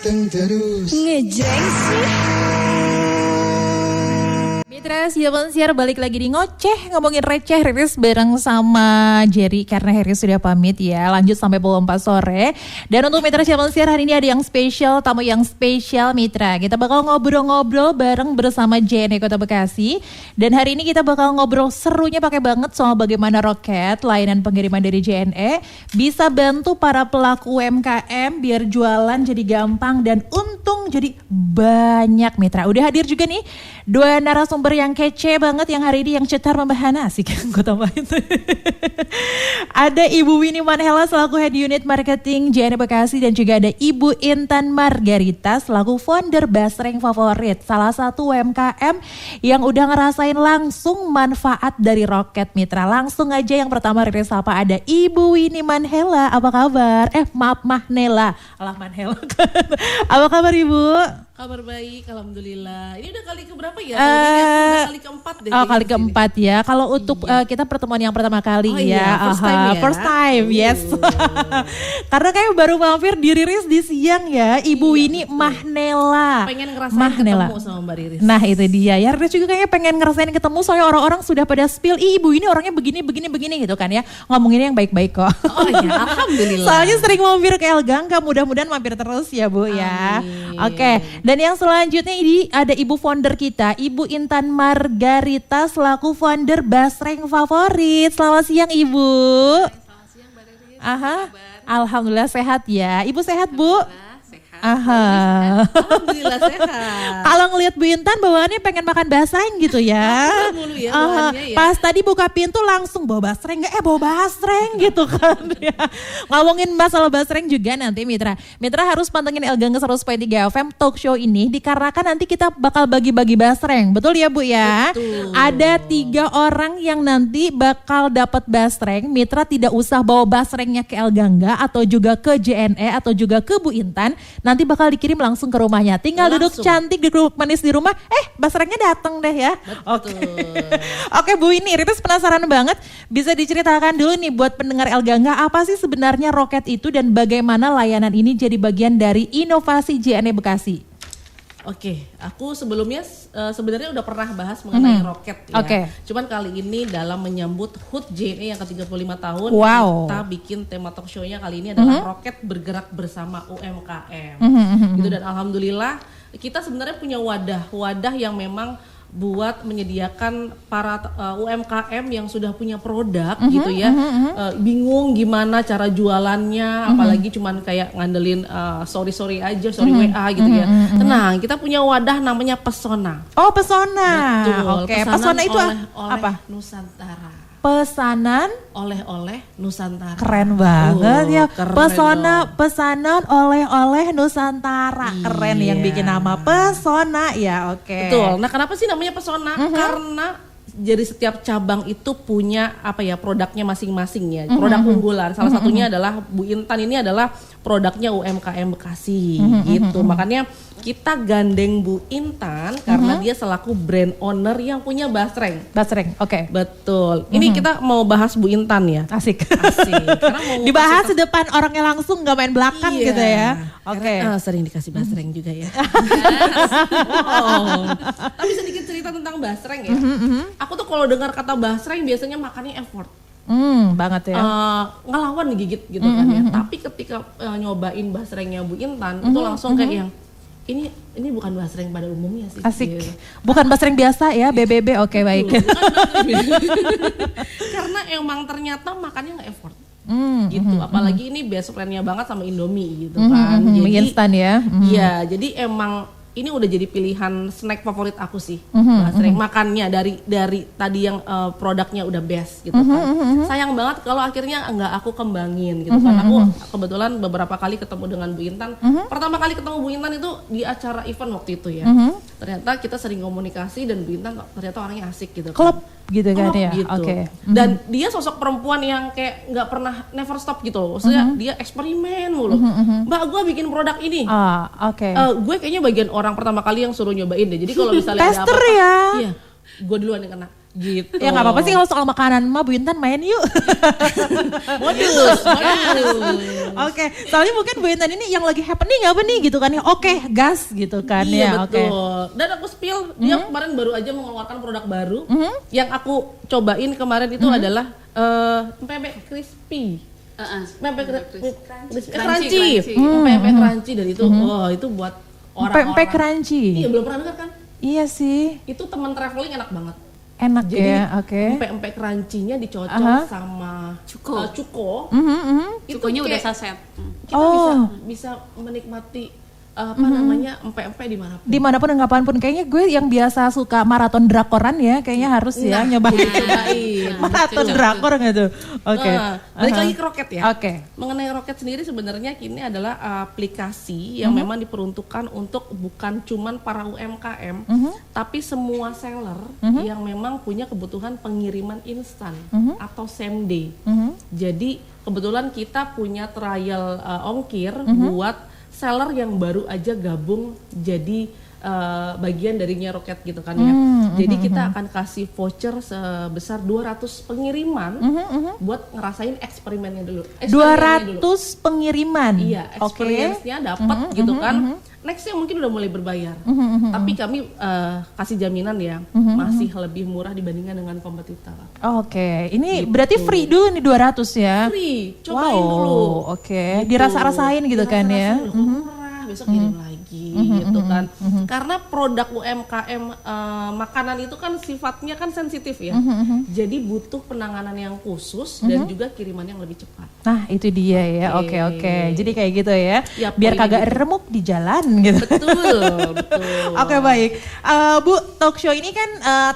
ganteng terus. Ngejreng sih. Mitra siapa siar balik lagi di ngoceh ngomongin receh Riris bareng sama Jerry karena Riris sudah pamit ya, lanjut sampai pukul 4 sore. Dan untuk Mitra siapa siar hari ini ada yang spesial, tamu yang spesial Mitra. Kita bakal ngobrol-ngobrol bareng bersama JNE Kota Bekasi. Dan hari ini kita bakal ngobrol serunya pakai banget soal bagaimana Roket, layanan pengiriman dari JNE bisa bantu para pelaku UMKM biar jualan jadi gampang dan untung jadi banyak Mitra. Udah hadir juga nih dua narasumber yang kece banget yang hari ini yang cetar membahana asik gue tambahin. Ada Ibu Winnie Manhela selaku Head Unit Marketing JNE Bekasi dan juga ada Ibu Intan Margarita selaku founder Basreng Favorit, salah satu UMKM yang udah ngerasain langsung manfaat dari Roket Mitra. Langsung aja yang pertama Riris sapa ada Ibu Winnie Manhela, apa kabar? Maaf Mahnela, alah Manhela. Apa kabar Ibu? Kabar baik, alhamdulillah. Ini udah kali keberapa ya? Udah kali keempat deh. Oh, kali keempat ya. Kalau untuk kita pertemuan yang pertama kali ya. First time ya? First time, yes. Karena kayak baru mampir di Riris di siang ya. Ibu ini Mahnela. Pengen ngerasain ketemu sama Mbak Riris. Nah itu dia ya. Riris juga kayaknya pengen ngerasain ketemu soalnya orang-orang sudah pada spill. Ibu ini orangnya begini gitu kan ya. Ngomonginnya yang baik-baik kok. Oh iya, alhamdulillah. Soalnya sering mampir ke El Gangga. Mudah-mudahan mampir terus ya Bu ya. Oke. Dan yang selanjutnya ini ada ibu founder kita, Ibu Intan Margarita selaku founder Basreng Favorit. Selamat siang Ibu. Selamat siang Mbak Riris. Alhamdulillah sehat ya. Ibu sehat Bu? Alhamdulillah sehat. Kalau ngelihat Bu Intan bawaannya pengen makan basreng gitu ya. Ya. Pas tadi buka pintu langsung bawa basreng, bawa basreng gitu kan ya. Ngomongin masalah basreng juga nanti Mitra harus pantengin El Gangga 100.3 FM talk show ini dikarenakan nanti kita bakal bagi-bagi basreng. Betul ya Bu ya? Betul. Ada 3 orang yang nanti bakal dapat basreng. Mitra tidak usah bawa basrengnya ke El Gangga atau juga ke JNE atau juga ke Bu Intan. Nanti bakal dikirim langsung ke rumahnya. Tinggal duduk cantik, duduk manis di rumah. Basrengnya datang deh ya. Oke Bu, ini Riris penasaran banget. Bisa diceritakan dulu nih buat pendengar El Gangga, apa sih sebenarnya Roket itu dan bagaimana layanan ini jadi bagian dari inovasi JNE Bekasi? Oke, aku sebelumnya sebenarnya udah pernah bahas mengenai Roket ya. Cuman kali ini dalam menyambut HUT JNE yang ke-35 tahun, kita bikin tema talk show-nya kali ini adalah Roket bergerak bersama UMKM. Gitu, dan alhamdulillah kita sebenarnya punya wadah yang memang buat menyediakan para UMKM yang sudah punya produk gitu ya, bingung gimana cara jualannya, apalagi cuman kayak ngandelin sorry aja, WA gitu ya. Tenang, kita punya wadah namanya Pesona. Oh Pesona. Betul. Pesona itu apa? Nusantara. Pesanan oleh-oleh Nusantara. Keren banget ya. Keren Pesanan oleh-oleh Nusantara. Keren yang bikin nama Pesona ya. Betul. Nah, kenapa sih namanya Pesona? Karena jadi setiap cabang itu punya produknya masing-masing ya. Produk unggulan. Salah satunya adalah Bu Intan ini adalah produknya UMKM Bekasi gitu. Makanya kita gandeng Bu Intan karena dia selaku brand owner yang punya Basreng. Betul. Ini kita mau bahas Bu Intan ya. Asik. Karena mau dibahas di depan orangnya langsung, gak main belakang gitu ya. Sering dikasih Basreng juga ya. Tapi sedikit cerita tentang Basreng ya. Aku tuh kalau dengar kata Basreng biasanya makannya effort. Banget ya. Ngelawan gigit gitu kan ya. Tapi ketika nyobain basrengnya Bu Intan itu langsung kayak yang ini bukan basreng pada umumnya sih. Asik. Gitu. Bukan basreng biasa ya, BBB. Oke, baik. Karena emang ternyata makannya nggak effort. Gitu. Apalagi ini best friend-nya banget sama Indomie gitu kan. Jadi instan ya. Iya, jadi emang ini udah jadi pilihan snack favorit aku sih. Basreng makannya dari tadi yang produknya udah best gitu kan. Sayang banget kalau akhirnya nggak aku kembangin gitu kan. Aku kebetulan beberapa kali ketemu dengan Bu Intan. Pertama kali ketemu Bu Intan itu di acara event waktu itu ya. Ternyata kita sering komunikasi dan Bu Intan ternyata orangnya asik gitu kan. Klop gitu kan ya. Gitu. Dan dia sosok perempuan yang kayak nggak pernah never stop gitu loh. Maksudnya dia eksperimen mulu. Mbak, gue bikin produk ini. Gue kayaknya bagian orang pertama kali yang suruh nyobain deh. Jadi kalau misalnya tester ada apa-apa, ya. iya, gue duluan yang kena. Gitu. Ya nggak apa-apa sih kalau soal makanan mah Bu Intan main yuk. Modus. Oke, soalnya mungkin Bu Intan ini yang lagi happening apa nih gitu kan ya. Oke, gas gitu kan iya, ya. Betul. Dan aku spill, dia kemarin baru aja mengeluarkan produk baru. Yang aku cobain kemarin itu adalah pempek crispy. Pempek crunchy. Pempek crunchy dan itu itu buat orang-orang. Pempek crunchy. Iya, belum pernah dengar kan? Iya sih. Itu teman traveling enak banget. Enak jadi, ya, oke. Empek-empek crunchy-nya dicocok sama cuko. Cukonya udah saset. Kita bisa menikmati namanya empek-empek dimanapun. Dimanapun dan kapanpun. Kayaknya gue yang biasa suka maraton drakoran ya, kayaknya harus ya nyobain. Maraton drakor nggak tuh? Oke. Balik lagi ke Rocket ya. Oke. Mengenai Rocket sendiri sebenarnya kini adalah aplikasi yang memang diperuntukkan untuk bukan cuman para UMKM, tapi semua seller yang memang punya kebutuhan pengiriman instan atau same day. Jadi kebetulan kita punya trial ongkir buat seller yang baru aja gabung jadi bagian darinya Rocket gitu kan ya. Jadi kita akan kasih voucher sebesar 200 pengiriman buat ngerasain eksperimennya dulu. 200 pengiriman? Iya, experience-nya dapat gitu kan. Nextnya mungkin udah mulai berbayar. Tapi kami kasih jaminan ya, masih lebih murah dibandingkan dengan kompetitor. Oke, ini gitu. Berarti free dulu nih 200 ya? Free, cobain dulu. Oke, gitu. Dirasa-rasain gitu kan ya? Murah, besok kirim lagi gitu kan. Karena produk UMKM makanan itu kan sifatnya kan sensitif ya. Jadi butuh penanganan yang khusus dan juga kiriman yang lebih cepat. Nah itu dia ya, oke. Jadi kayak gitu ya, biar kagak remuk di jalan gitu. Betul. Oke, baik. Bu, talk show ini kan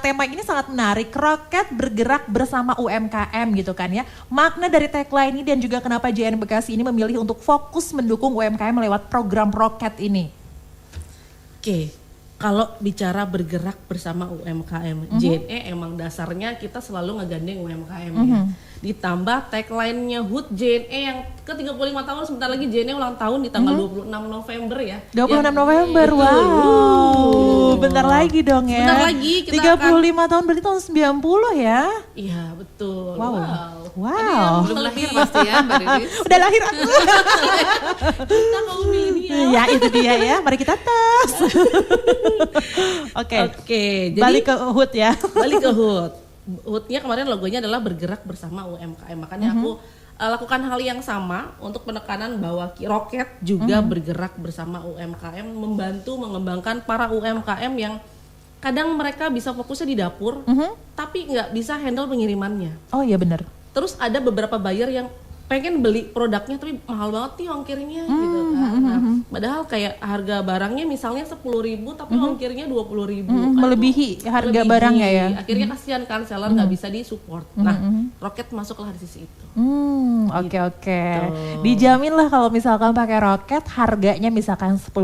tema ini sangat menarik. Rocket bergerak bersama UMKM gitu kan ya. Makna dari tagline ini dan juga kenapa JN Bekasi ini memilih untuk fokus mendukung UMKM lewat program Rocket ini. Oke, kalau bicara bergerak bersama UMKM, JNE emang dasarnya kita selalu ngegandeng UMKM ya. Ditambah tagline-nya HUT JNE yang ke 35 tahun, sebentar lagi JNE ulang tahun di tanggal 26 November ya. 26 November, wow. Bentar lagi dong ya. Bentar lagi kita 35 tahun berarti tahun 90 ya. Iya, betul. Wow. Belum lahir pasti ya Mbak Riris. Udah lahir aku. Kita kaum milenial. Ya itu dia ya, mari kita tes. Oke, jadi balik ke HUT ya. Balik ke HUT. HUT-nya kemarin logonya adalah bergerak bersama UMKM. Makanya aku lakukan hal yang sama untuk penekanan bahwa Rocket juga bergerak bersama UMKM, membantu mengembangkan para UMKM yang kadang mereka bisa fokusnya di dapur, tapi nggak bisa handle pengirimannya. Oh iya benar. Terus ada beberapa buyer yang pengen beli produknya tapi mahal banget nih ongkirnya gitu kan. Nah, padahal kayak harga barangnya misalnya 10.000 tapi ongkirnya 20.000. Kan melebihi harga barangnya ya. Akhirnya kasihan kan seller nggak bisa disupport. Nah, Rocket masuklah di sisi itu. Oke. Dijamin lah kalau misalkan pakai Rocket harganya misalkan 10.000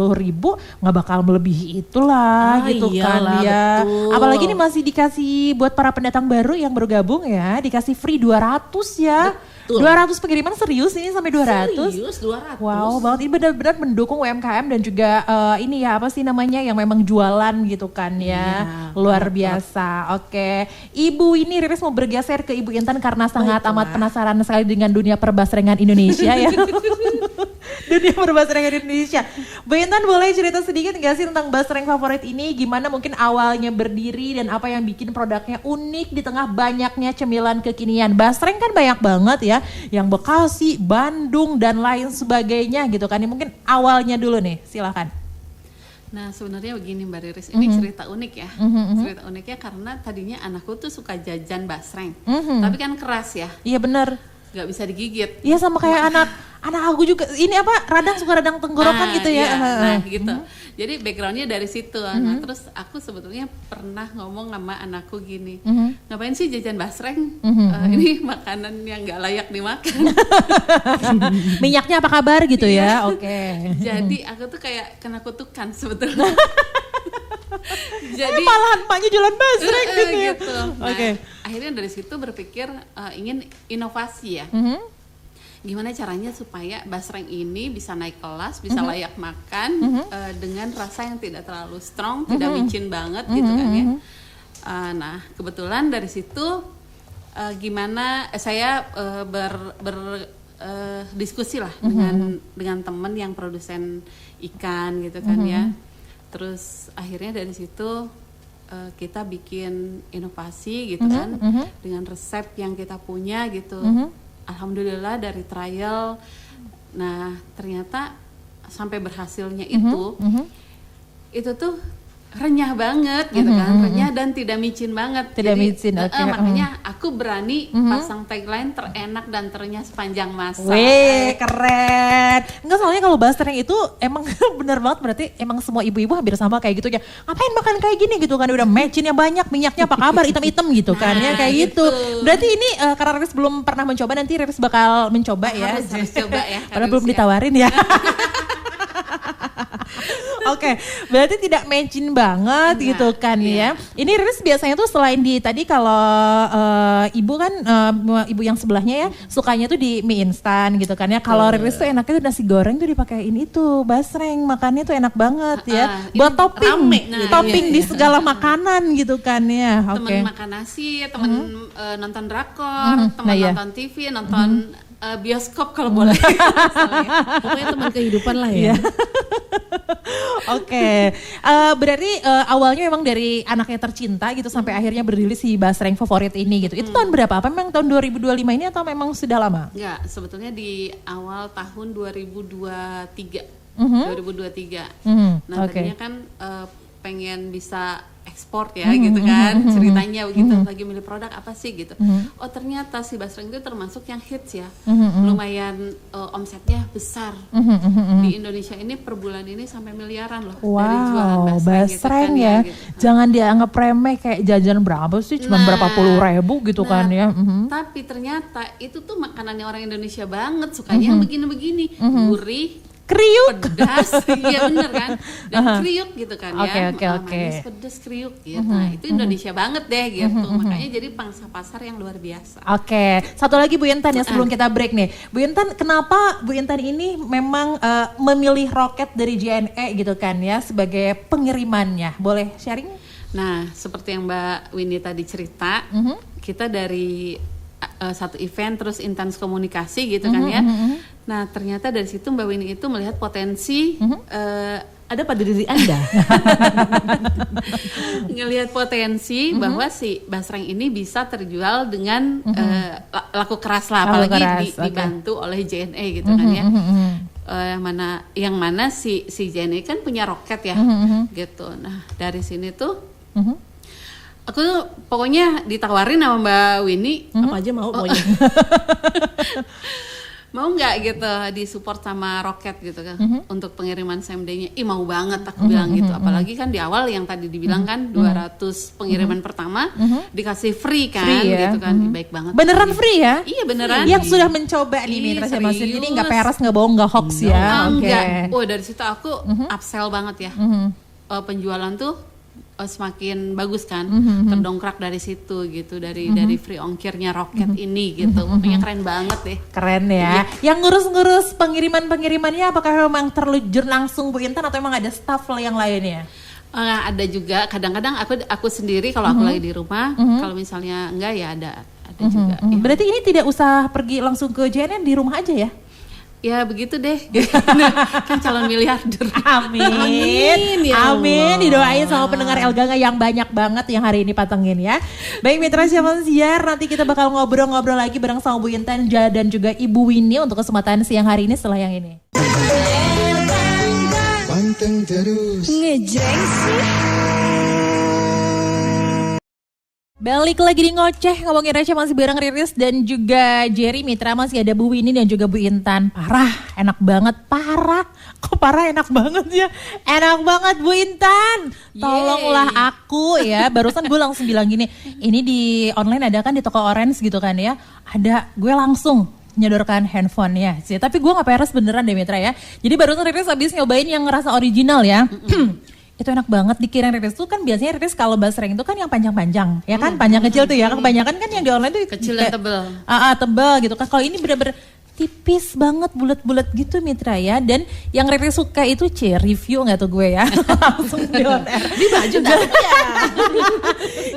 nggak bakal melebihi itulah gitu kan ya. Betul. Apalagi ini masih dikasih buat para pendatang baru yang bergabung ya, dikasih free 200 ya. Betul. 200 pengiriman serius ini sampai 200? Serius 200. Wow banget, ini benar-benar mendukung UMKM dan juga ini ya apa sih namanya yang memang jualan gitu kan ya. Luar biasa. Oke. Ibu ini Riris mau bergeser ke Ibu Intan karena sangat amat penasaran sekali dengan dunia perbasrengan Indonesia ya. Dunia perbasrengan Indonesia. Bu Intan boleh cerita sedikit nggak sih tentang basreng favorit ini? Gimana mungkin awalnya berdiri dan apa yang bikin produknya unik di tengah banyaknya cemilan kekinian. Basreng kan banyak banget ya, yang Bekasi, Bandung dan lain sebagainya gitu kan. Ini mungkin awalnya dulu nih, silakan. Nah sebenarnya begini Mbak Riris, ini cerita unik ya. Cerita uniknya karena tadinya anakku tuh suka jajan basreng, tapi kan keras ya. Iya benar. Gak bisa digigit. Iya sama kayak anak aku juga. Ini apa suka radang tenggorokan gitu ya. Iya, nah gitu. Jadi backgroundnya dari situ. Nah terus aku sebetulnya pernah ngomong sama anakku gini, ngapain sih jajan basreng? Ini makanan yang gak layak dimakan. Minyaknya apa kabar gitu ya? Oke. Jadi aku tuh kayak kena kutukan sebetulnya. Jadi malahan emaknya jualan basreng gitu ya. Gitu. Nah, akhirnya dari situ berpikir ingin inovasi ya. Gimana caranya supaya basreng ini bisa naik kelas, bisa layak makan dengan rasa yang tidak terlalu strong, tidak micin banget gitu kan ya. Nah kebetulan dari situ gimana saya diskusi lah dengan temen yang produsen ikan gitu kan ya. Terus akhirnya dari situ kita bikin inovasi gitu kan dengan resep yang kita punya gitu. Alhamdulillah dari trial, nah ternyata sampai berhasilnya itu tuh renyah banget gitu kan, renyah dan tidak micin banget. Tidak micin, oke. Makanya aku berani pasang tagline terenak dan terenyah sepanjang masa. Wih, keren. Enggak, soalnya kalau basreng itu emang bener banget, berarti emang semua ibu-ibu hampir sama kayak gitu ya. Ngapain makan kayak gini gitu kan, udah micinnya banyak, minyaknya apa kabar, hitam-hitam gitu kan ya, kayak gitu. Berarti ini karena Riris belum pernah mencoba, nanti Riris bakal mencoba ya. Harus coba ya. Padahal belum ditawarin ya. Oke, berarti tidak mecin banget gitu kan ya. Ini Riris biasanya tuh selain di tadi kalau ibu kan ibu yang sebelahnya ya sukanya tuh di mie instan gitu kan ya. Kalau Riris tuh enaknya tuh nasi goreng tuh dipakein itu basreng, makannya tuh enak banget ya. Buat topping di segala makanan gitu kan ya. Temen makan nasi, temen nonton drakor, temen nonton TV, nonton bioskop kalau boleh. Pokoknya teman kehidupan lah ya. Oke, berarti awalnya memang dari anaknya tercinta gitu sampai akhirnya berdiri si basreng favorit ini gitu. Itu tahun berapa? Apa memang tahun 2025 ini atau memang sudah lama? Enggak, sebetulnya di awal tahun 2023. 2023. Nah tadinya kan pengen bisa ekspor ya gitu kan, ceritanya begitu, lagi milih produk apa sih gitu. Oh ternyata si basreng itu termasuk yang hits ya, lumayan omsetnya besar. Di Indonesia ini per bulan ini sampai miliaran loh dari jualan basreng gitu kan ya. Gitu. Jangan dianggap remeh kayak jajan berapa sih, cuma berapa puluh ribu gitu kan ya. Tapi ternyata itu tuh makanannya orang Indonesia banget, sukanya yang begini-begini, gurih, kriuk, pedas, iya bener kan, dan kriuk gitu kan ya, Oke. manis, pedas, kriuk gitu. Nah itu Indonesia banget deh gitu, makanya jadi pangsa pasar yang luar biasa. Oke, satu lagi Bu Intan ya sebelum kita break nih, Bu Intan, kenapa Bu Intan ini memang memilih roket dari JNE gitu kan ya sebagai pengirimannya, boleh sharing? Nah seperti yang Mbak Winnie tadi cerita, kita dari satu event terus intens komunikasi gitu kan ya. Nah ternyata dari situ Mbak Winnie itu melihat potensi ada pada diri Anda. Ngelihat potensi bahwa si basreng ini bisa terjual dengan laku keras lah, apalagi dibantu oleh JNE gitu kan ya. Yang mana si JNE kan punya roket ya gitu. Nah dari sini tuh aku tuh pokoknya ditawarin sama Mbak Winnie, apa aja mau pokoknya. Mau nggak gitu disupport sama roket gitu kan untuk pengiriman same day-nya. Ih mau banget aku bilang gitu. Apalagi kan di awal yang tadi dibilang kan 200 pengiriman pertama dikasih free kan gitu kan. Baik banget. Beneran free ya? Iya beneran. Yang sudah mencoba nih Mitra Masin. Jadi nggak peres, nggak bohong, nggak hoax ya. Enggak. Oh dari situ aku upsell banget ya. Penjualan tuh semakin bagus kan, terdongkrak dari situ gitu, dari free ongkirnya roket ini gitu, makanya keren banget deh. Keren ya. Yang ngurus-ngurus pengirimannya apakah memang terjun langsung Bu Intan atau emang ada staff yang lainnya? Ada juga, kadang-kadang aku sendiri kalau aku lagi di rumah, kalau misalnya enggak ya ada juga. Ya. Berarti ini tidak usah pergi langsung ke JNE, di rumah aja ya? Ya begitu deh, kan calon miliarder. Amin, amin, didoain sama pendengar Elga yang banyak banget yang hari ini patengin ya. Baik Mitra Siar, nanti kita bakal ngobrol-ngobrol lagi bareng sama Bu Intan dan juga Ibu Winnie untuk kesempatan siang hari ini setelah yang ini. Panteng terus. Ngejreng sih. Balik lagi di Ngoceh, ngomongin receh masih bareng Riris dan juga Jerry. Mitra masih ada Bu Winnie dan juga Bu Intan. Parah, enak banget, parah. Kok parah enak banget ya? Enak banget Bu Intan. Tolonglah aku ya. Barusan gue langsung bilang gini, ini di online ada kan di toko Orange gitu kan ya. Ada, gue langsung nyodorkan handphone ya. Tapi gue gak peres beneran deh Mitra ya. Jadi barusan Riris habis nyobain yang ngerasa original ya. Itu enak banget. Dikirim Riris tuh kan biasanya Riris kalau basreng itu kan yang panjang-panjang ya kan, panjang kecil tuh ya. Kebanyakan kan yang di online tuh kecil dan tebel. Tebel gitu kan. Kalau ini bener-bener tipis banget, bulat-bulat gitu Mitra ya. Dan yang Riri suka itu review nggak tuh gue ya. Langsung di baju ya.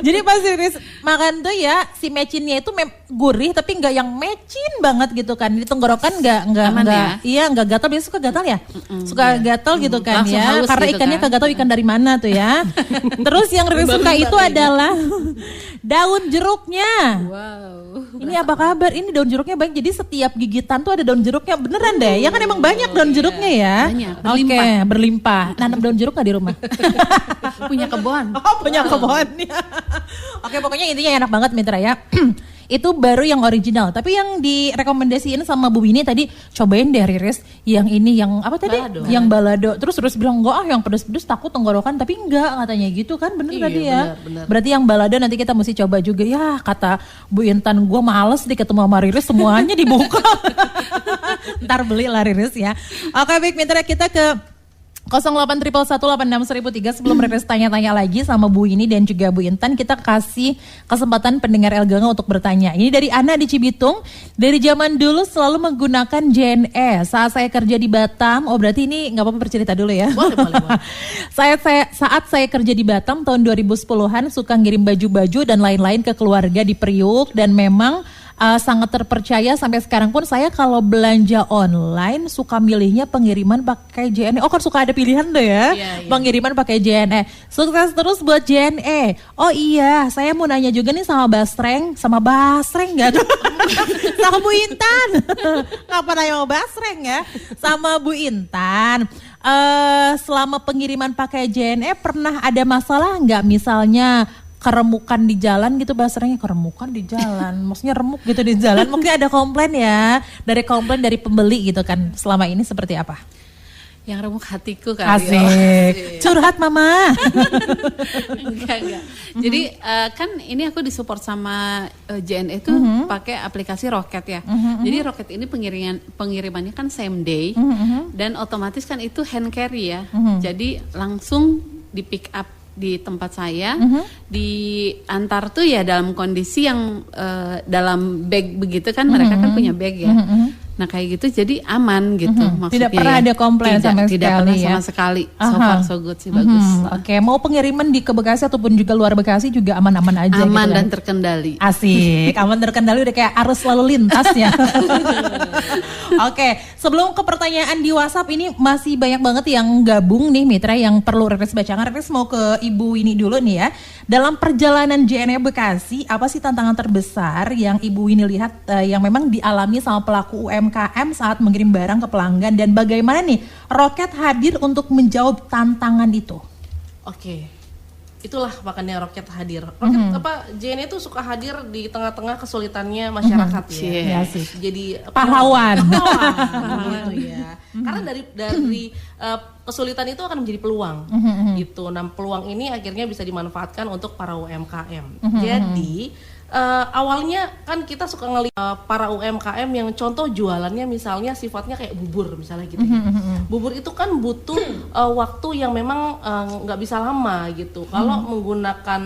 Jadi pas Riri makan tuh ya si mecinnya itu gurih tapi nggak yang mecin banget gitu kan. Di tenggorokan nggak iya nggak gatal. Biasanya suka gatal ya, suka gatal gitu kan ya. Karena gitu ikannya kagak tahu ikan dari mana tuh ya. Terus yang Riri suka itu adalah daun jeruknya. Wow. Ini apa kabar? Ini daun jeruknya banyak. Jadi setiap gigitan tuh ada daun jeruknya beneran deh. Ya kan emang banyak daun jeruknya ya. Banyak. Oke, berlimpah. Nanam daun jeruk gak di rumah? Punya kebun. Oh, punya kebun. Oke, pokoknya intinya enak banget Mitra ya. Itu baru yang original. Tapi yang direkomendasiin sama Bu Winnie tadi, cobain deh Riris yang ini, yang apa tadi? Balado. Yang balado. Terus bilang enggak yang pedes-pedes takut tenggorokan, tapi enggak katanya gitu kan. Bener tadi ya. Bener. Berarti yang balado nanti kita mesti coba juga ya. Kata Bu Intan, gue males deh ketemu sama Riris, semuanya dibuka. Ntar beli lah Riris ya. Oke baik Mitra, kita ke 0811861003. Sebelum Riris tanya-tanya lagi sama Bu ini dan juga Bu Intan, kita kasih kesempatan pendengar El Ganga untuk bertanya. Ini dari Ana di Cibitung. Dari zaman dulu selalu menggunakan JNE saat saya kerja di Batam. Oh berarti ini gak apa-apa bercerita dulu ya. Boleh. Saat saya kerja di Batam tahun 2010-an suka ngirim baju-baju dan lain-lain ke keluarga di Priuk. Dan memang sangat terpercaya sampai sekarang pun saya kalau belanja online suka milihnya pengiriman pakai JNE. Oh kan suka ada pilihan tuh ya, pengiriman pakai JNE. Sukses terus buat JNE. Oh iya, saya mau nanya juga nih sama Basreng nggak tuh? Sama Bu Intan. Ngapa nanya sama Basreng ya? Sama Bu Intan. Selama pengiriman pakai JNE pernah ada masalah nggak, misalnya keremukan di jalan gitu, bahasanya keremukan di jalan, maksudnya remuk gitu di jalan, mungkin ada komplain ya, dari pembeli gitu kan, selama ini seperti apa? Yang remuk hatiku kali. Asik. Curhat mama. Enggak. Jadi kan ini aku disupport sama JNE itu pakai aplikasi Roket ya. Jadi Roket ini pengirimannya kan same day dan otomatis kan itu hand carry ya. Jadi langsung di pick up di tempat saya, diantar tuh ya dalam kondisi yang dalam bag begitu kan, mereka kan punya bag ya. Nah kayak gitu jadi aman gitu maksudnya. Tidak pernah ada komplain sama sekali. Tidak pernah sama sekali. So far so good sih, bagus. Oke, mau pengiriman ke Bekasi ataupun juga luar Bekasi juga aman-aman aja. Aman gitu dan terkendali. Asik, aman terkendali udah kayak arus lalu lintas ya. Oke, sebelum ke pertanyaan di WhatsApp ini masih banyak banget yang gabung nih Mitra yang perlu Riris bacakan. Riris mau ke Ibu ini dulu nih ya. Dalam perjalanan JNE Bekasi, apa sih tantangan terbesar yang Ibu ini lihat yang memang dialami sama pelaku UMKM saat mengirim barang ke pelanggan, dan bagaimana nih Roket hadir untuk menjawab tantangan itu? Oke. Itulah makanya Roket hadir. Roket JNE itu suka hadir di tengah-tengah kesulitannya masyarakat ya. Jadi pahlawan. Gitu ya. Karena dari kesulitan itu akan menjadi peluang gitu. Nah, peluang ini akhirnya bisa dimanfaatkan untuk para UMKM. Jadi awalnya kan kita suka ngelihat para UMKM yang contoh jualannya misalnya sifatnya kayak bubur misalnya gitu. Bubur itu kan butuh waktu yang memang nggak bisa lama gitu. Kalau menggunakan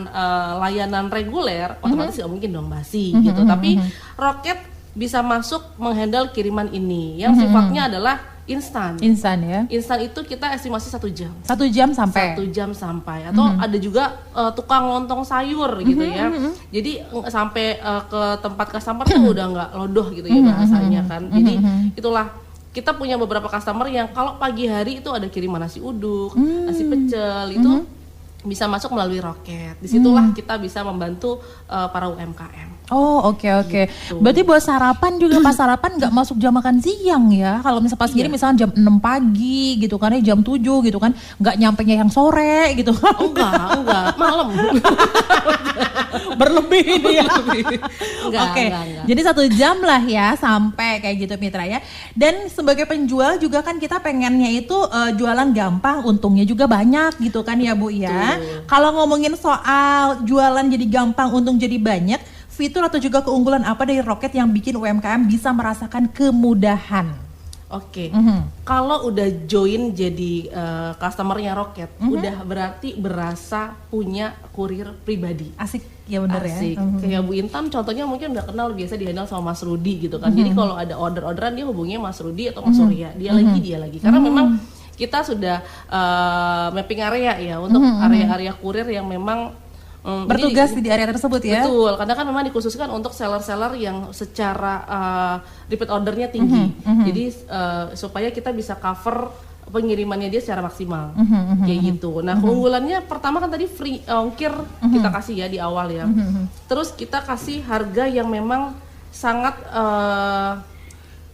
layanan reguler otomatis nggak mungkin dong basi gitu. Tapi Roket bisa masuk menghandle kiriman ini yang sifatnya adalah instan ya. Instan itu kita estimasi 1 jam. 1 jam sampai. 1 jam sampai. Atau ada juga tukang lontong sayur gitu ya. Jadi sampai ke tempat customer tuh udah nggak lodoh gitu ya bahasanya kan. Jadi itulah kita punya beberapa customer yang kalau pagi hari itu ada kiriman nasi uduk, nasi pecel itu bisa masuk melalui Roket. Disitulah kita bisa membantu para UMKM. Oh oke. Gitu. Berarti buat sarapan juga pas sarapan nggak masuk jam makan siang ya? Kalau misalnya pas gini misalnya jam 6 pagi gitu kan, jam 7 gitu kan, nggak nyampenya yang sore gitu. Enggak, malam. Berlebih ini ya. Oke. Jadi 1 jam lah ya sampai kayak gitu Mitra ya. Dan sebagai penjual juga kan kita pengennya itu jualan gampang, untungnya juga banyak gitu kan ya Bu ya. Kalau ngomongin soal jualan jadi gampang, untung jadi banyak, fitur atau juga keunggulan apa dari Roket yang bikin UMKM bisa merasakan kemudahan? Oke. Kalau udah join jadi customernya Rocket, udah berarti berasa punya kurir pribadi. Asik, ya benar ya. Asik. Kayak Bu Intan contohnya mungkin udah kenal, biasa dihandle sama Mas Rudi gitu kan. Jadi kalau ada orderan dia hubunginya Mas Rudi atau Mas Surya, dia lagi. Karena memang kita sudah mapping area ya untuk area-area kurir yang memang bertugas di area tersebut ya. Betul, karena kan memang dikhususkan untuk seller-seller yang secara repeat ordernya tinggi. Jadi supaya kita bisa cover pengirimannya dia secara maksimal. Kayak gitu. Nah, keunggulannya pertama kan tadi free ongkir kita kasih ya di awal ya. Terus kita kasih harga yang memang sangat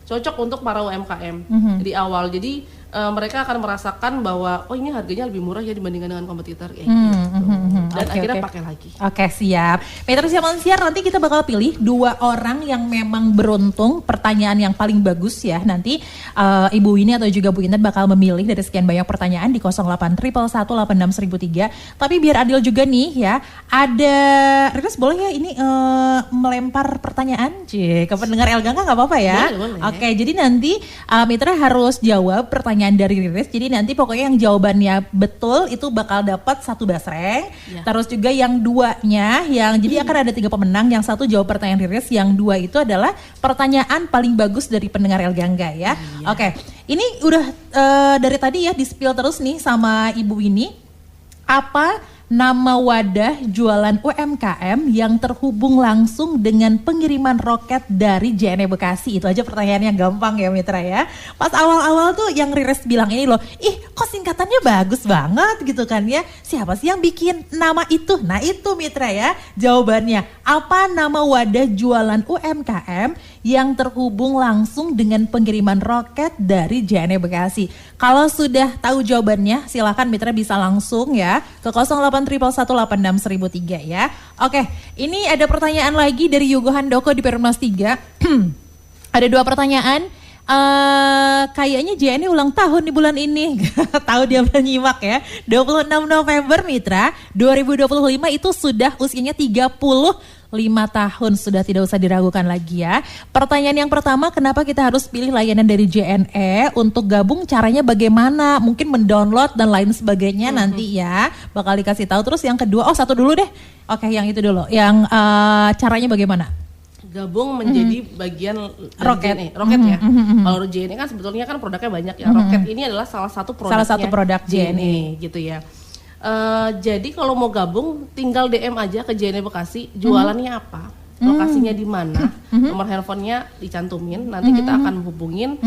cocok untuk para UMKM di awal. Jadi mereka akan merasakan bahwa oh ini harganya lebih murah ya dibandingkan dengan kompetitor kayak gitu. Dan akhirnya pakai lagi. Oke, siap. Mitra Siaran Siar, nanti kita bakal pilih 2 orang yang memang beruntung pertanyaan yang paling bagus ya. Nanti Ibu Winnie atau juga Bu Intan bakal memilih dari sekian banyak pertanyaan di 0811186003. Tapi biar adil juga nih ya, ada Riris boleh ya ini melempar pertanyaan ke pendengar Elgangga, nggak apa-apa ya? Boleh. Oke, jadi nanti Mitra harus jawab pertanyaan dari Riris. Jadi nanti pokoknya yang jawabannya betul itu bakal dapat 1 basreng. Ya. Terus juga yang 2-nya jadi akan ada 3 pemenang. Yang 1 jawab pertanyaan Riris, yang 2 itu adalah pertanyaan paling bagus dari pendengar Elgangga ya. Oke, ini udah dari tadi ya di-spill terus nih sama Ibu Winnie. Apa nama wadah jualan UMKM yang terhubung langsung dengan pengiriman roket dari JNE Bekasi? Itu aja pertanyaannya gampang ya Mitra ya. Pas awal-awal tuh yang Riris bilang ini loh, ih kok singkatannya bagus banget gitu kan ya. Siapa sih yang bikin nama itu? Nah itu Mitra ya jawabannya. Apa nama wadah jualan UMKM yang terhubung langsung dengan pengiriman roket dari JNE Bekasi? Kalau sudah tahu jawabannya silakan Mitra bisa langsung ya ke 0811186003 ya. Oke, ini ada pertanyaan lagi dari Yogo Handoko di Perumnas 3. Ada 2 pertanyaan. Kayaknya JNE ulang tahun di bulan ini. Tahu dia menyimak ya. 26 November Mitra 2025 itu sudah usianya 35 tahun, sudah tidak usah diragukan lagi ya. Pertanyaan yang pertama, kenapa kita harus pilih layanan dari JNE? Untuk gabung caranya bagaimana? Mungkin mendownload dan lain sebagainya nanti ya bakal dikasih tahu. Terus yang kedua, satu dulu deh. Oke, yang itu dulu. Yang caranya bagaimana? Gabung menjadi bagian Rocket ya. Kalau JNE kan sebetulnya kan produknya banyak ya. Rocket ini adalah salah satu produk JNE gitu ya. Jadi kalau mau gabung tinggal DM aja ke JNE Bekasi, jualannya apa, lokasinya di mana, nomor handphonenya dicantumin, nanti kita akan hubungin.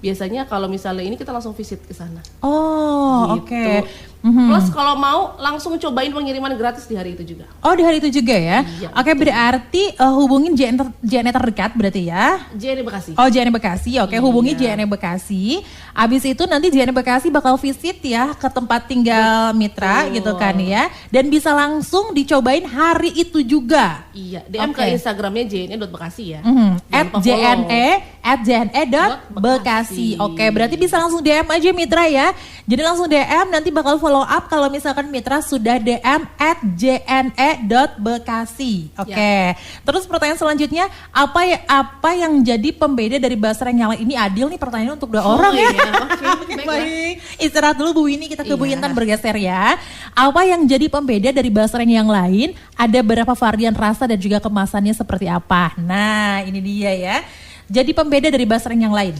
Biasanya kalau misalnya ini kita langsung visit ke sana. Oh, gitu. Oke. Plus kalau mau langsung cobain pengiriman gratis di hari itu juga. Oh, di hari itu juga ya? Iya, Oke, berarti hubungin JNE terdekat berarti ya? JNE Bekasi. Oh, JNE Bekasi. Oke, hubungi JNE Bekasi. Abis itu nanti JNE Bekasi bakal visit ya ke tempat tinggal Mitra gitu kan ya. Dan bisa langsung dicobain hari itu juga. Iya, DM ke Instagramnya JNE.Bekasi ya. @JNE.Bekasi. Oke, berarti bisa langsung DM aja Mitra ya. Jadi langsung DM, nanti bakal follow up kalau misalkan Mitra sudah DM @JNE.Bekasi. Oke. Terus pertanyaan selanjutnya, apa yang jadi pembeda dari basreng yang lain? Ini adil nih pertanyaan untuk 2 orang ya. Oke, baik. Istirahat dulu Bu Winnie, kita ke Bu Intan bergeser ya. Apa yang jadi pembeda dari basreng yang lain? Ada berapa varian rasa dan juga kemasannya seperti apa? Nah, ini dia ya. Jadi pembeda dari basreng yang lain.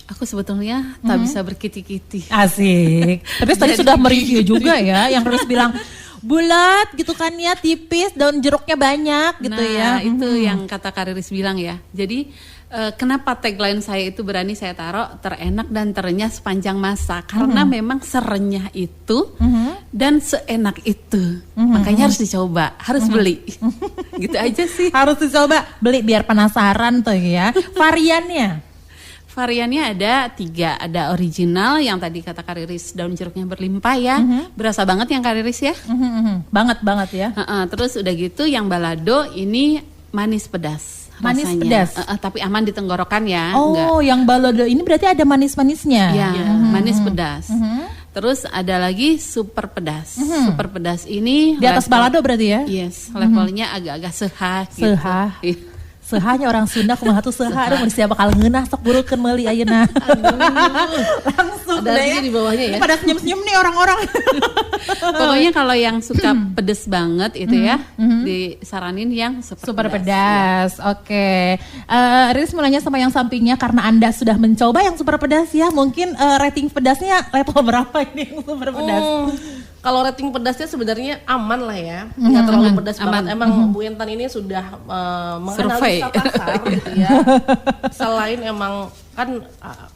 Aku sebetulnya tak bisa berkiti-kiti. Asik. Tapi tadi sudah mereview juga ya, yang terus bilang bulat gitu kan ya, tipis, daun jeruknya banyak gitu ya. Nah itu yang kata Kariris bilang ya. Jadi kenapa tagline saya itu berani saya taruh terenak dan terenyah sepanjang masa. Karena memang serenyah itu dan seenak itu. Makanya harus dicoba, harus beli. Gitu aja sih. Harus dicoba, beli biar penasaran tuh ya. Variannya ada 3, ada original yang tadi kata Kariris daun jeruknya berlimpah ya, berasa banget yang Kariris ya, banget ya. Terus udah gitu yang balado ini manis pedas, manis rasanya. Pedas, tapi aman di tenggorokan ya. Oh, yang balado ini berarti ada manis-manisnya. Ya, manis pedas. Terus ada lagi super pedas. Super pedas ini di atas balado berarti ya? Yes, levelnya agak-agak sehah. Gitu. Sehanya orang Sunda kumaha tuh seha aduh siapa bakal ngeunah sok burukeun meuli ayeuna. Langsung ada artinya di bawahnya ya. Pada senyum-senyum nih orang-orang. Pokoknya kalau yang suka pedes banget itu ya, disaranin yang super pedas. Ya. Oke. Riris mau nanya sama yang sampingnya karena Anda sudah mencoba yang super pedas ya. Mungkin rating pedasnya level berapa ini yang super pedas? Kalau rating pedasnya sebenarnya aman lah ya, nggak terlalu pedas banget. Emang Bu Intan ini sudah menganalisa pasar gitu ya. Selain emang kan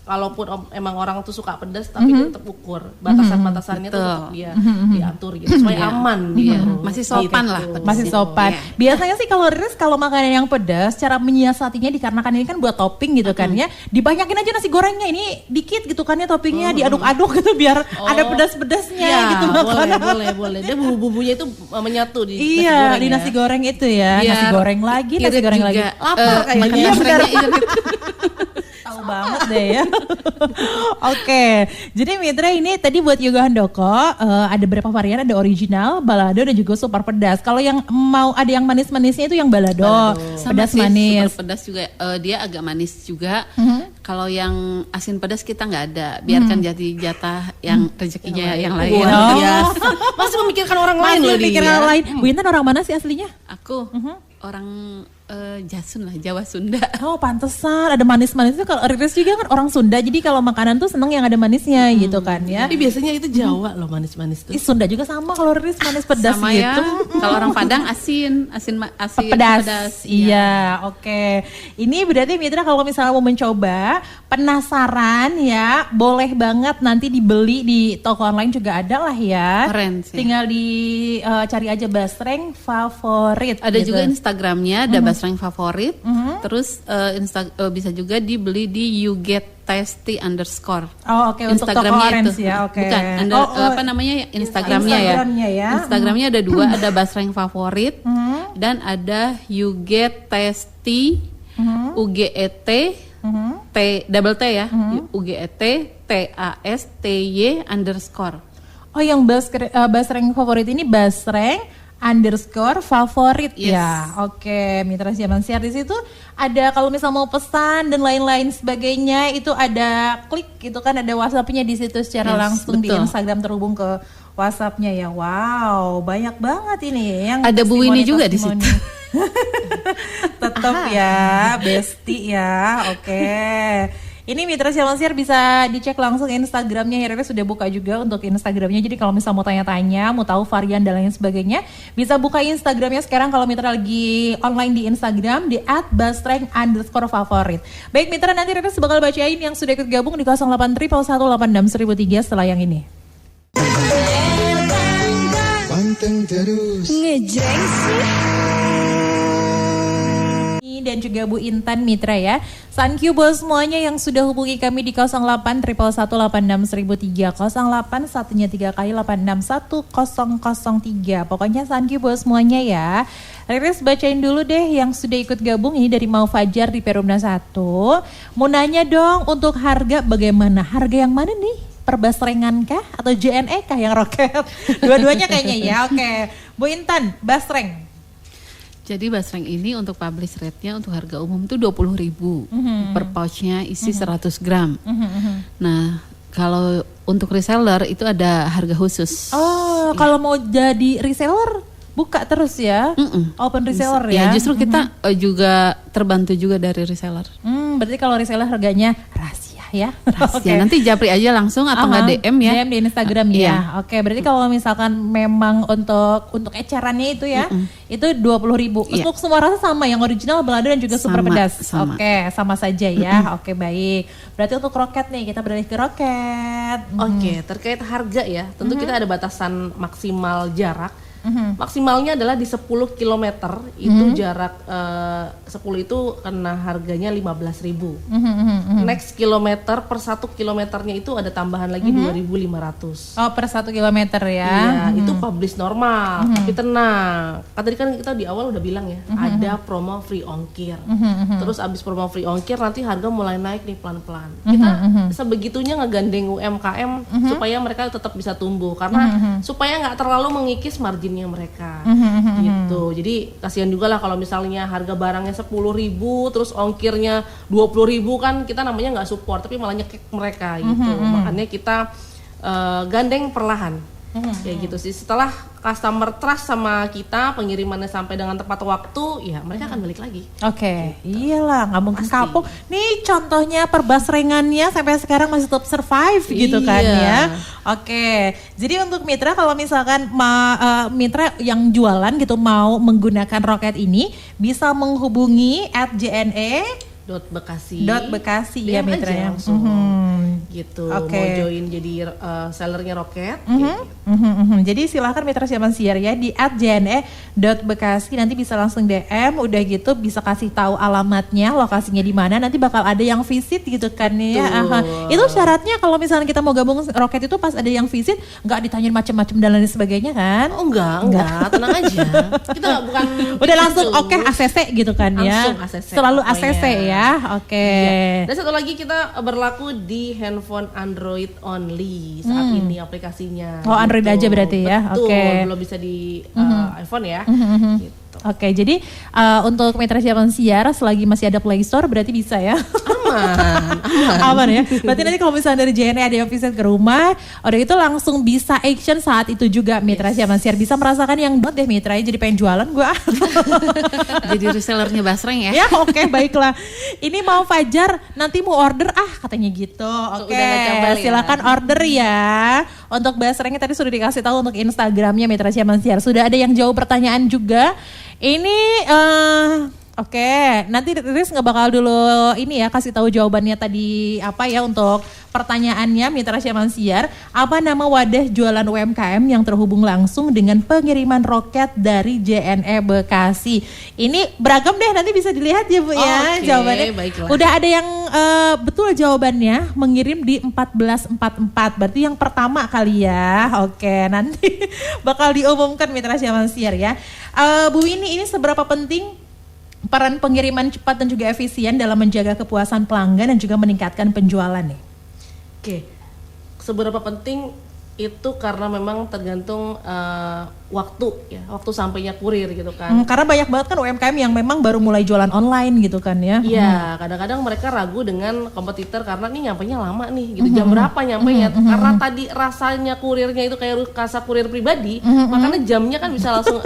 kalaupun emang orang tuh suka pedas, tapi dia tetap ukur batasan-batasannya tuh tetap dia diatur gitu supaya aman dia. Masih sopan lah. Masih sopan. Biasanya sih kalau Riris kalau makanan yang pedas, cara menyiasatinya dikarenakan ini kan buat topping gitu kan ya, dibanyakin aja nasi gorengnya ini dikit gitu kan ya toppingnya diaduk-aduk gitu biar ada pedas-pedasnya gitu. Boleh. Dia bumbu-bumbunya itu menyatu di nasi goreng. Iya, di nasi goreng itu ya. Nasi goreng lagi, nasi goreng lagi. Lapar kayaknya. Tahu banget deh ya. Oke, jadi Mitra ini tadi buat Yoga Handoko ada berapa varian, ada original, balado dan juga super pedas. Kalau yang mau ada yang manis-manisnya itu yang balado. Pedas manis. Super pedas juga dia agak manis juga. Kalau yang asin pedas kita nggak ada, biarkan jadi jatah yang rezekinya yang lain. Masih memikirkan orang lain loh dia. Orang lain. Bu Intan orang mana sih aslinya? Aku orang Jasun lah, Jawa Sunda. Oh pantesan ada manis-manisnya. Kalau Riris juga kan orang Sunda, jadi kalau makanan tuh seneng yang ada manisnya gitu kan ya. Tapi biasanya itu Jawa loh manis-manis tuh. Sunda juga sama kalau Riris manis pedas sama gitu. Ya. Kalau orang Padang asin pedas. Iya, oke. Ini berarti Mitra kalau misalnya mau mencoba, penasaran ya, boleh banget nanti dibeli di toko online juga ada lah ya. Keren sih. Tinggal cari aja Basreng Favorit. Ada gitu. juga Instagramnya, ada Basreng Favorit. Terus bisa juga dibeli di YouGetTasty_. Oh oke, untuk toko orange ya, oke. Bukan, apa namanya Instagramnya ya. Instagramnya ada dua, ada Basreng Favorit dan ada YouGetTasty UGET double T ya, UGET TASTY_. Oh yang Basreng Favorit ini Basreng_favorit ya. Oke, Mitra Siaman Siar di situ ada kalau misal mau pesan dan lain-lain sebagainya itu ada klik gitu kan, ada WhatsApp-nya di situ secara langsung betul. Di Instagram terhubung ke WhatsApp-nya ya. Wow, banyak banget ini yang ada Bu Winnie juga di situ. Tetap ya, bestie ya. Oke. Ini Mitra Siaman Siar bisa dicek langsung Instagramnya. Riris sudah buka juga untuk Instagramnya. Jadi kalau misal mau tanya-tanya, mau tahu varian dan lain sebagainya, bisa buka Instagramnya sekarang kalau Mitra lagi online di Instagram di @basreng_favorit. Baik Mitra, nanti Riris bakal bacain yang sudah ikut gabung di 08.186.1003 setelah yang ini. Panteng terus. Ngejreng sih. Dan juga Bu Intan Mitra ya. Thank you buat semuanya yang sudah hubungi kami di 08.186.1003 08 satunya 3 kali 861 003. Pokoknya thank you buat semuanya ya. Riris bacain dulu deh yang sudah ikut gabung ini dari Mau Fajar di Perumna 1. Mau nanya dong untuk harga bagaimana? Harga yang mana nih? Perbasrengan kah atau JNE kah yang roket? Dua-duanya kayaknya ya. Oke. Bu Intan, basreng. Jadi basreng ini untuk publish rate-nya untuk harga umum tuh 20.000 per pouchnya isi 100 gram. Nah kalau untuk reseller itu ada harga khusus. Oh kalau mau jadi reseller buka terus ya? Open reseller ya? Ya justru kita juga terbantu juga dari reseller. Berarti kalau reseller harganya rahasia ya? Rahasia. Nanti japri aja langsung atau nggak DM ya? DM di Instagram ya. Oke, berarti kalau misalkan memang untuk ecerannya itu ya, itu 20.000. Untuk semua rasa sama, yang original, balado dan juga super pedas. Oke, sama saja ya. Oke, baik. Berarti untuk roket nih, kita beralih ke roket. Oke, terkait harga ya, tentu kita ada batasan maksimal jarak. Maksimalnya adalah di 10 km itu jarak 10 itu kena harganya 15.000. Next kilometer per 1 kilometernya itu ada tambahan lagi 2.500. Oh per 1 kilometer ya? Iya itu publish normal. Tapi tenang, tadi kan kita di awal udah bilang ya ada promo free ongkir. Terus abis promo free ongkir nanti harga mulai naik nih pelan-pelan. Kita sebegitunya ngegandeng UMKM supaya mereka tetap bisa tumbuh karena supaya nggak terlalu mengikis margin marginnya mereka gitu. Jadi kasihan juga lah kalau misalnya harga barangnya 10.000 terus ongkirnya 20.000 kan kita namanya nggak support tapi malah nyekek mereka gitu. Makanya kita gandeng perlahan. Kayak gitu sih. Setelah customer trust sama kita, pengirimannya sampai dengan tepat waktu, ya mereka akan balik lagi. Oke, iyalah nggak mungkin kapok. Nih contohnya perbasrengannya sampai sekarang masih tetap survive gitu kan ya. Oke, jadi untuk mitra kalau misalkan mitra yang jualan gitu mau menggunakan roket ini bisa menghubungi @jne.bekasi ya mitra ya. Gitu. Mau join jadi sellernya roket. Jadi silahkan mitra Siaman Siar ya di @jne.bekasi, nanti bisa langsung DM, udah gitu bisa kasih tahu alamatnya, lokasinya di mana, nanti bakal ada yang visit gitu kan ya. Itu syaratnya kalau misalnya kita mau gabung roket itu pas ada yang visit nggak ditanyain macam-macam dan lain sebagainya kan? Oh enggak, tenang aja. Kita bukan udah langsung ACC gitu kan ya. ACC, selalu ACC ya. Iya. Dan satu lagi kita berlaku di handphone Android only saat ini aplikasinya. Oh, Android aja berarti ya. Betul, belum bisa di iPhone ya. Gitu. Oke, jadi untuk mitra Siaman Siar selagi masih ada Play Store berarti bisa ya. Aman ya. Berarti nanti kalau misalnya dari JNE ada yang visit ke rumah, udah itu langsung bisa action saat itu juga mitra Siaman Siar. Bisa merasakan yang deh mitra jadi pengen jualan gue. Jadi resellernya Basreng ya. Ya oke, baiklah. Ini mau Fajar nanti mau order katanya gitu. Oke, silakan order ya. Untuk Basrengnya tadi sudah dikasih tahu untuk Instagramnya mitra Siaman Siar. Sudah ada yang jawab pertanyaan juga. Ini Oke, nanti Riris nggak bakal dulu ini ya kasih tahu jawabannya tadi apa ya untuk pertanyaannya mitra Siaman Siar. Apa nama wadah jualan UMKM yang terhubung langsung dengan pengiriman roket dari JNE Bekasi? Ini beragam deh, nanti bisa dilihat ya Bu ya jawabannya. Baiklah. Udah ada yang betul jawabannya mengirim di 1444. Berarti yang pertama kali ya. Oke, nanti bakal diumumkan mitra Siaman Siar ya. Bu Winnie, ini seberapa penting peran pengiriman cepat dan juga efisien dalam menjaga kepuasan pelanggan dan juga meningkatkan penjualan nih? Oke, seberapa penting itu karena memang tergantung waktu sampainya kurir gitu kan. Karena banyak banget kan UMKM yang memang baru mulai jualan online gitu kan ya. Iya, kadang-kadang mereka ragu dengan kompetitor karena nih nyampainya lama nih gitu. Jam berapa nyampainya? Karena tadi rasanya kurirnya itu kayak kasa kurir pribadi, makanya jamnya kan bisa langsung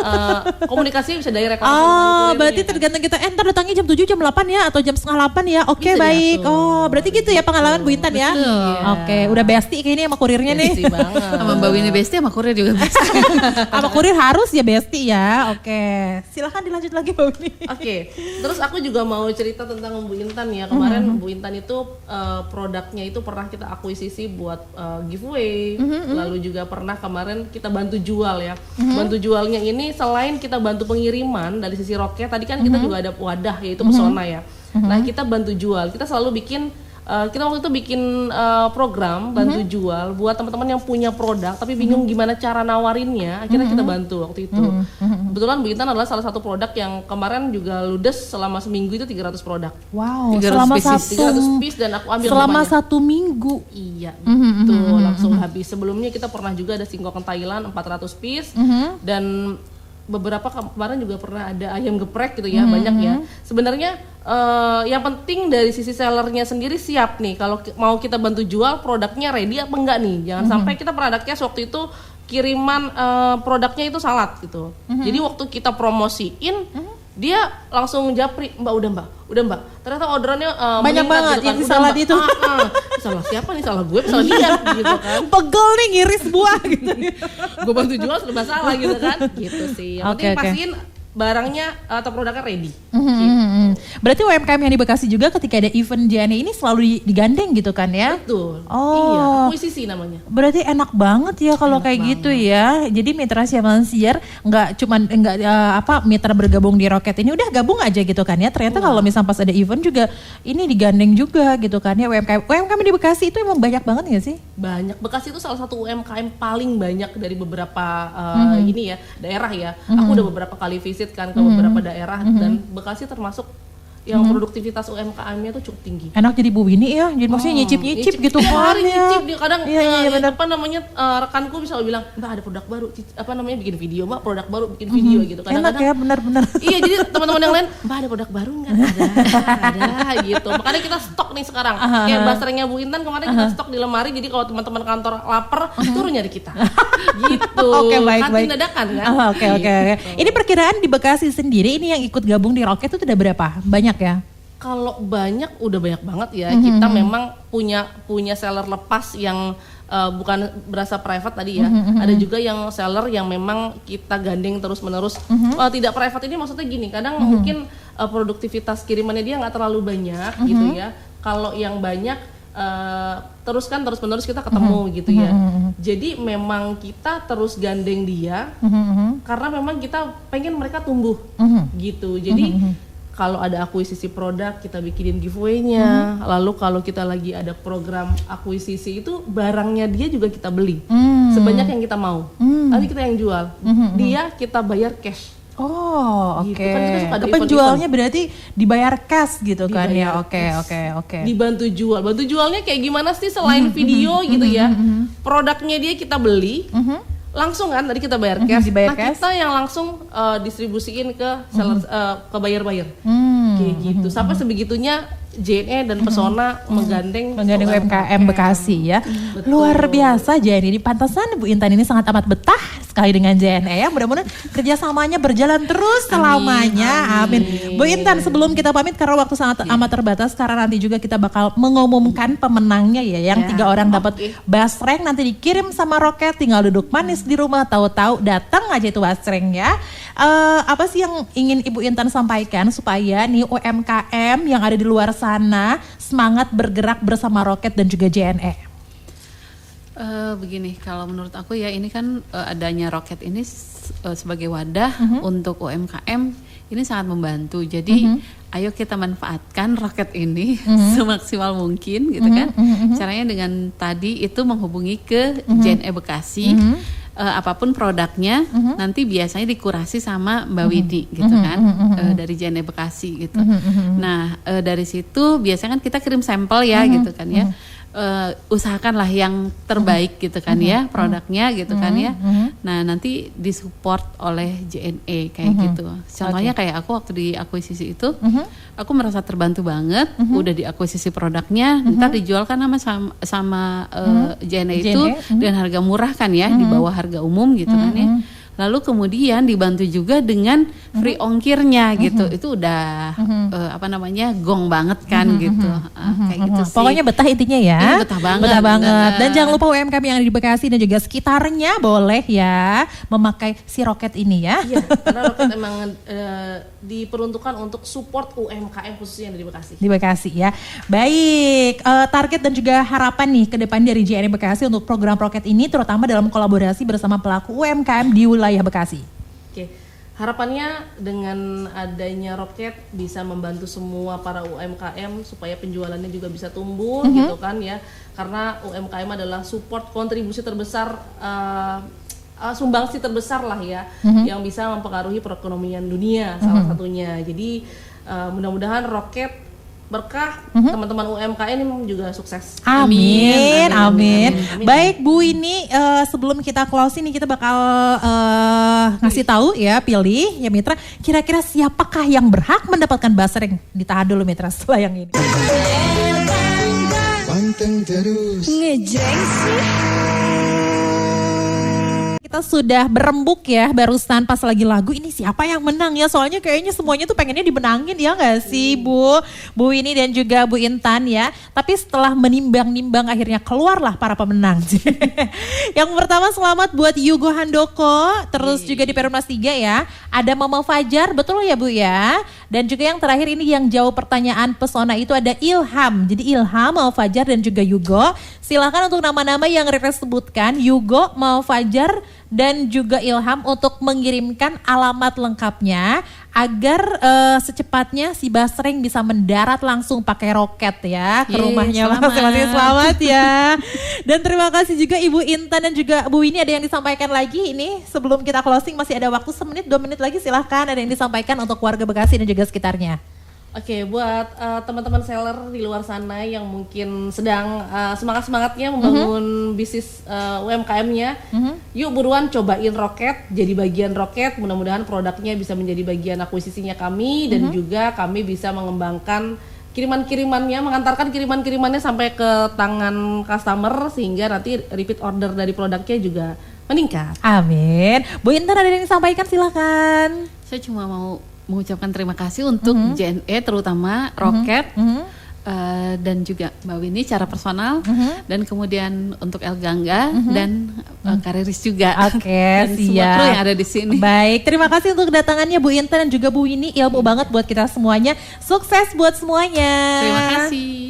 komunikasinya bisa direct langsung. Berarti tergantung kita ntar datangnya jam 7, jam 8 ya atau jam setengah 8 ya. Oke, baik. Berarti gitu ya pengalaman Bu Intan ya. Oke, udah bestie kayaknya sama kurirnya nih. Bestie banget. Sama Mbak Winnie bestie, sama kurir juga bestie. Sama kurir harus ya bestie ya. Oke, silahkan dilanjut lagi Mbak Winnie. Oke, terus aku juga mau cerita tentang Bu Intan ya. Kemarin Bu Intan itu produknya itu pernah kita akuisisi buat giveaway. Lalu juga pernah kemarin kita bantu jual ya. Bantu jualnya ini selain kita bantu pengiriman dari sisi roket, tadi kan kita juga ada wadah yaitu Pesona ya. Nah kita bantu jual, kita selalu bikin kita waktu itu bikin program bantu jual buat teman-teman yang punya produk tapi bingung gimana cara nawarinnya, akhirnya kita bantu waktu itu. Kebetulan Bu Intan adalah salah satu produk yang kemarin juga ludes selama seminggu itu 300 produk. Wow, 300 piece dan aku ambil selama namanya. 1 minggu. Iya, betul, langsung habis. Sebelumnya kita pernah juga ada singkong Thailand 400 piece dan beberapa kemarin juga pernah ada ayam geprek gitu ya, banyak ya. Sebenarnya yang penting dari sisi sellernya sendiri siap nih kalau mau kita bantu jual produknya ready apa enggak nih. Jangan sampai kita produknya waktu itu kiriman produknya itu salad gitu. Jadi waktu kita promosiin dia langsung japri, Mbak. Ternyata orderannya banyak banget gitu kan. Yang salad itu. Salah siapa nih? Salah gue, salah dia gitu kan. Pegel nih ngiris buah gitu. Gue bantu jual sudah masalah gitu kan. Gitu sih. Yang penting pastiin barangnya atau produknya ready. Berarti UMKM yang di Bekasi juga ketika ada event JNE ini selalu digandeng gitu kan ya? Betul. Oh. Iya, akuisisi namanya. Berarti enak banget ya kalau kayak banget gitu ya. Jadi mitra Siaman Siar nggak mitra bergabung di Roket ini udah gabung aja gitu kan ya. Ternyata kalau misalnya pas ada event juga ini digandeng juga gitu kan ya. UMKM di Bekasi itu emang banyak banget nggak sih? Banyak. Bekasi itu salah satu UMKM paling banyak dari beberapa daerah ya. Aku udah beberapa kali visit kan ke beberapa daerah dan Bekasi termasuk yang produktivitas UMKM-nya tuh cukup tinggi. Enak jadi Bu Winnie ya, jadi maksudnya nyicip gitu kan ya. Nyicip dia kadang benar. rekanku bisa bilang, Mbak ada produk baru, bikin video Mbak, produk baru bikin video gitu. Kadang-kadang enak ya, benar-benar. Iya, jadi teman-teman yang lain, Mbak ada produk baru nggak? Ada gitu. Makanya kita stok nih sekarang. Kayak basrengnya Bu Intan kemarin kita stok di lemari, jadi kalau teman-teman kantor lapar turun nyari kita. Gitu. Oke, baik. Kantin dadakan kan. Oke. Ini perkiraan di Bekasi sendiri ini yang ikut gabung di Roket itu udah berapa? Banyak ya? Kalau banyak, udah banyak banget ya. Kita memang punya seller lepas yang bukan berasa private tadi ya. Ada juga yang seller yang memang kita gandeng terus-menerus. Tidak private ini maksudnya gini, kadang mungkin produktivitas kirimannya dia nggak terlalu banyak gitu ya. Kalau yang banyak terus-menerus kita ketemu gitu ya. Jadi memang kita terus gandeng dia karena memang kita pengen mereka tumbuh gitu. Jadi kalau ada akuisisi produk kita bikinin giveaway-nya. Lalu kalau kita lagi ada program akuisisi itu barangnya dia juga kita beli sebanyak yang kita mau. Nanti kita yang jual. Dia kita bayar cash. Oh, oke. Gitu. Kan penjualnya berarti dibayar cash gitu kan ya. Oke. Dibantu jual. Bantu jualnya kayak gimana sih selain video gitu ya. Produknya dia kita beli. Langsung kan tadi kita bayar cash. Kita yang langsung distribusiin ke seller, ke buyer-buyer. Kayak gitu. Sampai sebegitunya JNE dan Pesona menggandeng UMKM Bekasi ya. Betul. Luar biasa JNE ini, pantasan Bu Intan ini sangat amat betah sekali dengan JNE ya. Mudah-mudahan kerjasamanya berjalan terus selamanya. Amin. Bu Intan, sebelum kita pamit karena waktu sangat amat terbatas, karena nanti juga kita bakal mengumumkan pemenangnya ya. Yang 3 orang dapat basreng nanti dikirim sama Roket, tinggal duduk manis di rumah, tahu-tahu datang aja itu basreng ya. Apa sih yang ingin Ibu Intan sampaikan supaya nih UMKM yang ada di luar sana semangat bergerak bersama Roket dan juga JNE? Begini, kalau menurut aku ya ini kan adanya Roket ini sebagai wadah untuk UMKM ini sangat membantu. Jadi ayo kita manfaatkan Roket ini semaksimal mungkin gitu kan. Caranya dengan tadi itu menghubungi ke JNE Bekasi. Apapun produknya nanti biasanya dikurasi sama Mbak Widi gitu kan, dari JNE Bekasi gitu. Nah dari situ biasanya kan kita kirim sampel ya gitu kan ya. Usahakanlah yang terbaik gitu kan ya produknya gitu kan ya. Nah nanti disupport oleh JNE kayak gitu. Contohnya kayak aku waktu di akuisisi itu, aku merasa terbantu banget. Udah diakuisisi produknya, ntar dijual kan sama JNE itu dengan harga murah kan ya, di bawah harga umum gitu kan ya. Lalu kemudian dibantu juga dengan free ongkirnya gitu. Itu udah gong banget kan gitu. Kayak gitu sih. Pokoknya betah intinya ya. Iya, betah banget. Dan jangan lupa UMKM yang ada di Bekasi dan juga sekitarnya boleh ya memakai si Roket ini ya. Iya, karena Roket emang diperuntukkan untuk support UMKM khususnya yang ada di Bekasi. Di Bekasi ya. Baik, target dan juga harapan nih ke depan dari JNE Bekasi untuk program Roket ini terutama dalam kolaborasi bersama pelaku UMKM di wilayah Bekasi. Oke, harapannya dengan adanya Roket bisa membantu semua para UMKM supaya penjualannya juga bisa tumbuh gitu kan ya. Karena UMKM adalah support kontribusi terbesar, sumbangsi terbesar lah ya, yang bisa mempengaruhi perekonomian dunia salah satunya. Jadi mudah-mudahan Roket berkah, teman-teman UMKM ini juga sukses. Amin. Baik Bu, ini sebelum kita closing nih kita bakal ngasih tahu ya, pilih ya Mitra, kira-kira siapakah yang berhak mendapatkan basreng? Ditahan dulu Mitra setelah yang ini. Panteng terus. Ngejreng sih. Kita sudah berembuk ya barusan pas lagi lagu, ini siapa yang menang ya, soalnya kayaknya semuanya tuh pengennya dimenangin ya gak sih Bu ini dan juga Bu Intan ya. Tapi setelah menimbang-nimbang akhirnya keluarlah para pemenang. Yang pertama selamat buat Yugo Handoko, terus juga di Perumnas 3 ya ada Mama Fajar, betul ya Bu ya. Dan juga yang terakhir ini yang jawab pertanyaan Pesona itu ada Ilham. Jadi Ilham, Mama Fajar dan juga Yugo. Silakan untuk nama-nama yang Rere sebutkan, Yugo, Mama Fajar dan juga Ilham untuk mengirimkan alamat lengkapnya agar secepatnya si basreng bisa mendarat langsung pakai roket ya ke rumahnya masing-masing. Selamat ya. Dan terima kasih juga Ibu Intan dan juga Bu Winnie. Ada yang disampaikan lagi ini sebelum kita closing, masih ada waktu 1 menit 2 menit lagi, silahkan ada yang disampaikan untuk warga Bekasi dan juga sekitarnya. Oke, buat teman-teman seller di luar sana yang mungkin sedang semangat-semangatnya membangun bisnis UMKM-nya, yuk buruan cobain Roket, jadi bagian Roket. Mudah-mudahan produknya bisa menjadi bagian akuisisinya kami dan juga kami bisa mengembangkan kiriman-kirimannya, mengantarkan kiriman-kirimannya sampai ke tangan customer sehingga nanti repeat order dari produknya juga meningkat. Amin. Bu Intan ada yang disampaikan, silakan. Saya cuma mau mengucapkan terima kasih untuk JNE terutama Roket dan juga Mbak Winnie secara personal dan kemudian untuk El Gangga dan Kariris juga. Oke, dan semua kru yang ada di sini. Baik, terima kasih untuk kedatangannya Bu Intan dan juga Bu Winnie, ilmu banget buat kita semuanya. Sukses buat semuanya. Terima kasih.